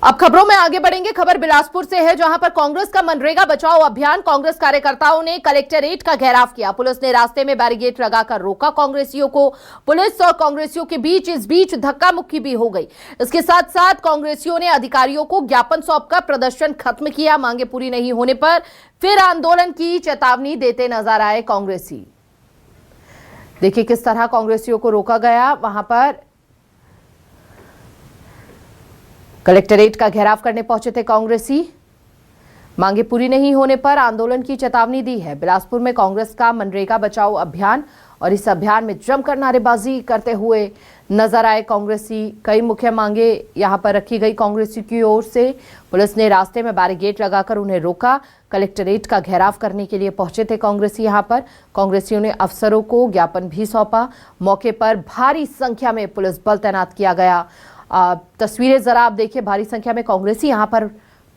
अब खबरों में आगे बढ़ेंगे। खबर बिलासपुर से है, जहां पर कांग्रेस का मनरेगा बचाओ अभियान। कांग्रेस कार्यकर्ताओं ने कलेक्ट्रेट का घेराव किया। पुलिस ने रास्ते में बैरिकेड लगाकर रोका कांग्रेसियों को। पुलिस और कांग्रेसियों के बीच इस बीच धक्का मुक्की भी हो गई। इसके साथ साथ कांग्रेसियों ने अधिकारियों को ज्ञापन सौंपकर प्रदर्शन खत्म किया। मांगे पूरी नहीं होने पर फिर आंदोलन की चेतावनी देते नजर आए कांग्रेसी। देखिए किस तरह कांग्रेसियों को रोका गया। वहां पर कलेक्ट्रेट का घेराव करने पहुंचे थे कांग्रेसी। मांगे पूरी नहीं होने पर आंदोलन की चेतावनी दी है। बिलासपुर में कांग्रेस का मनरेगा बचाओ अभियान और इस अभियान में जमकर नारेबाजी करते हुए नजर आए कांग्रेसी। कई मुख्य मांगे यहां पर रखी गई कांग्रेसी की ओर से। पुलिस ने रास्ते में बैरिकेड लगाकर उन्हें रोका। कलेक्ट्रेट का घेराव करने के लिए पहुंचे थे कांग्रेसी। यहां पर कांग्रेसियों ने अफसरों को ज्ञापन भी सौंपा। मौके पर भारी संख्या में पुलिस बल तैनात किया गया। तस्वीरें जरा आप देखिए, भारी संख्या में कांग्रेसी यहां पर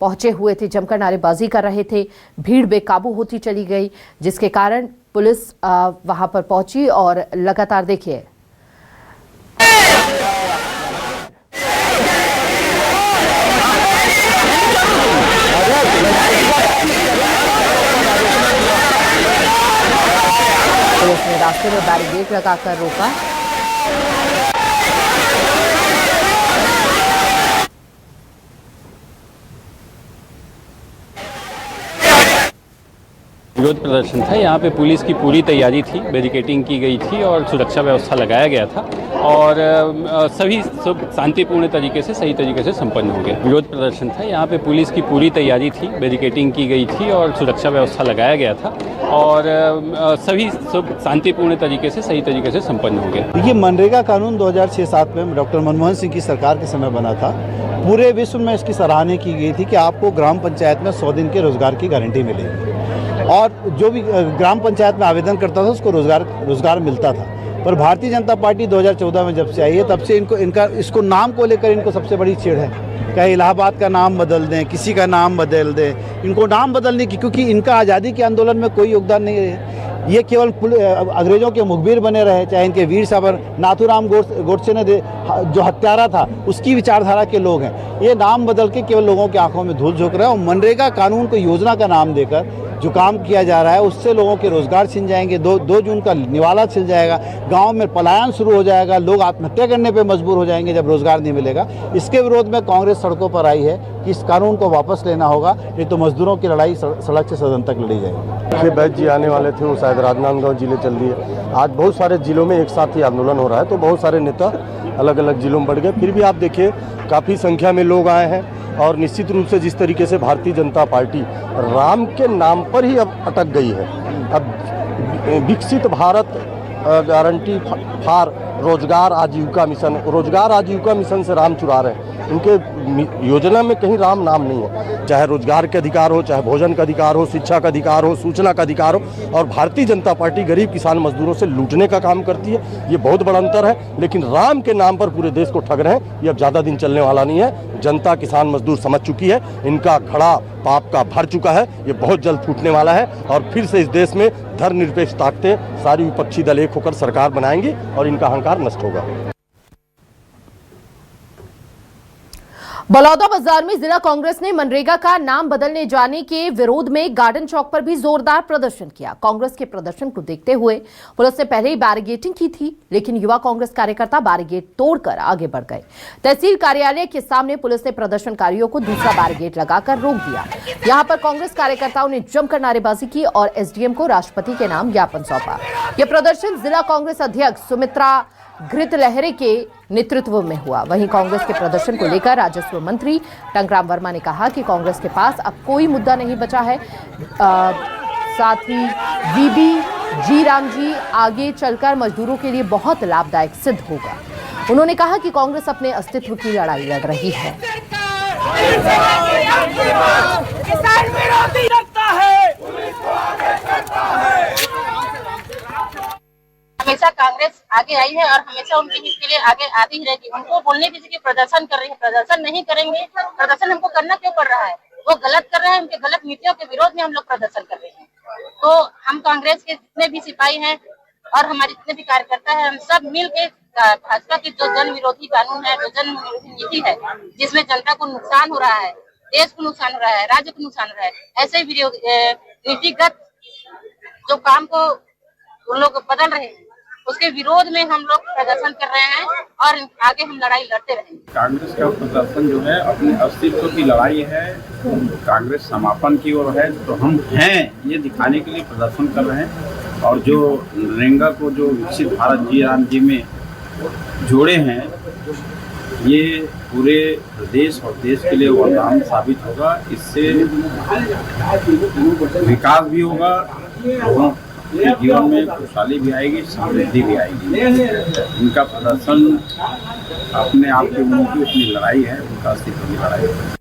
पहुंचे हुए थे, जमकर नारेबाजी कर रहे थे। भीड़ बेकाबू होती चली गई, जिसके कारण पुलिस वहां पर पहुंची और लगातार देखिए पुलिस ने रास्ते में बैरिकेड लगाकर रोका। विरोध प्रदर्शन था। यहाँ पे पुलिस की पूरी तैयारी थी, बैरिकेडिंग की गई थी और सुरक्षा व्यवस्था लगाया गया था और सभी सब शांतिपूर्ण तरीके से सही तरीके से संपन्न हो गया। विरोध प्रदर्शन था। यहाँ पे पुलिस की पूरी तैयारी थी, बैरिकेडिंग की गई थी और सुरक्षा व्यवस्था लगाया गया था और सभी सब शांतिपूर्ण तरीके से सही तरीके से संपन्न हो गया। ये मनरेगा कानून 2006-07 में डॉक्टर मनमोहन सिंह की सरकार के समय बना था। पूरे विश्व में इसकी सराहना की गई थी कि आपको ग्राम पंचायत में 100 दिन के रोजगार की गारंटी मिलेगी और जो भी ग्राम पंचायत में आवेदन करता था उसको रोजगार मिलता था। पर भारतीय जनता पार्टी 2014 में जब से आई है तब से इसको नाम को लेकर इनको सबसे बड़ी चिढ़ है। कहीं इलाहाबाद का नाम बदल दें, किसी का नाम बदल दें, इनको नाम बदलने की, क्योंकि इनका आज़ादी के आंदोलन में कोई योगदान नहीं है। ये केवल अंग्रेजों के मुखबिर बने रहे, चाहे इनके वीर सावर नाथूराम गोडसे ने जो हत्यारा था उसकी विचारधारा के लोग हैं। ये नाम बदल के केवल लोगों की आंखों में धूल झोंक रहे हैं और मनरेगा कानून को योजना का नाम देकर जो काम किया जा रहा है उससे लोगों के रोजगार छिन जाएंगे। 2 जून का निवाला छिन जाएगा, गांव में पलायन शुरू हो जाएगा, लोग आत्महत्या करने पे मजबूर हो जाएंगे जब रोजगार नहीं मिलेगा। इसके विरोध में कांग्रेस सड़कों पर आई है कि इस कानून को वापस लेना होगा, नहीं तो मजदूरों की लड़ाई सड़क से सदन तक लड़ी जाएगी। बैच जी आने वाले थे, वो शायद राजनांदगांव जिले चल दिए। आज बहुत सारे जिलों में एक साथ ही आंदोलन हो रहा है, तो बहुत सारे नेता अलग अलग जिलों में बढ़ गए। फिर भी आप देखिए काफ़ी संख्या में लोग आए हैं और निश्चित रूप से जिस तरीके से भारतीय जनता पार्टी राम के नाम पर ही अब अटक गई है। अब विकसित भारत गारंटी फॉर रोजगार आजीविका मिशन से राम चुरा रहे हैं। उनके योजना में कहीं राम नाम नहीं है। चाहे रोजगार के अधिकार हो, चाहे भोजन का अधिकार हो, शिक्षा का अधिकार हो, सूचना का अधिकार हो, और भारतीय जनता पार्टी गरीब किसान मजदूरों से लूटने का काम करती है। ये बहुत बड़ा अंतर है। लेकिन राम के नाम पर पूरे देश को ठग रहे हैं, ये अब ज़्यादा दिन चलने वाला नहीं है। जनता किसान मजदूर समझ चुकी है, इनका घड़ा पाप का भर चुका है, ये बहुत जल्द फूटने वाला है और फिर से इस देश में धर्मनिरपेक्ष ताकतें सारी विपक्षी दल एक होकर सरकार बनाएंगी और इनका अहंकार नष्ट होगा। बलौदाबाजार में जिला कांग्रेस ने मनरेगा का नाम बदलने जाने के विरोध में गार्डन चौक पर भी जोरदार प्रदर्शन किया। कांग्रेस के प्रदर्शन को देखते हुए पुलिस ने पहले ही बैरिकेडिंग की थी, लेकिन युवा कांग्रेस कार्यकर्ता बैरिकेड तोड़कर आगे बढ़ गए। तहसील कार्यालय के सामने पुलिस ने प्रदर्शनकारियों को दूसरा बैरिकेड लगाकर रोक दिया। यहां पर कांग्रेस कार्यकर्ताओं ने जमकर नारेबाजी की और एसडीएम को राष्ट्रपति के नाम ज्ञापन सौंपा। यह प्रदर्शन जिला कांग्रेस अध्यक्ष सुमित्रा घृतलहरे के नेतृत्व में हुआ। वहीं कांग्रेस के प्रदर्शन को लेकर राजस्व मंत्री टंकराम वर्मा ने कहा कि कांग्रेस के पास अब कोई मुद्दा नहीं बचा है। साथ ही वीबी जी राम जी आगे चलकर मजदूरों के लिए बहुत लाभदायक सिद्ध होगा। उन्होंने कहा कि कांग्रेस अपने अस्तित्व की लड़ाई लड़ रही है। हमेशा कांग्रेस आगे आई है और हमेशा उनके हित के लिए आगे आती ही रहेगी। उनको बोलने की जगह प्रदर्शन कर रही है, प्रदर्शन नहीं करेंगे। प्रदर्शन हमको करना क्यों पड़ रहा है? वो गलत कर रहे हैं, उनके गलत नीतियों के विरोध में हम लोग प्रदर्शन कर रहे हैं। तो हम कांग्रेस के जितने भी सिपाही हैं और हमारे जितने भी कार्यकर्ता है, हम सब मिल के भाजपा की जो जन विरोधी कानून है, जो जन विरोधी नीति है, जिसमें जनता को नुकसान हो रहा है, देश को नुकसान हो रहा है, राज्य को नुकसान हो रहा है, ऐसे नीतिगत जो काम को उन लोग बदल रहे हैं, उसके विरोध में हम लोग प्रदर्शन कर रहे हैं और आगे हम लड़ाई लड़ते रहेंगे। कांग्रेस का प्रदर्शन जो है अपने अस्तित्व की लड़ाई है, कांग्रेस समापन की ओर है, तो हम हैं ये दिखाने के लिए प्रदर्शन कर रहे हैं। और जो नरेगा को जो विकसित भारत जी में जोड़े हैं, ये पूरे प्रदेश और देश के लिए वरदान साबित होगा। इससे विकास भी होगा, लोगों के जीवन में खुशहाली भी आएगी, समृद्धि भी आएगी। इनका प्रदर्शन अपने आप की उनकी अपनी लड़ाई है, उनका अस्तित्व की लड़ाई है।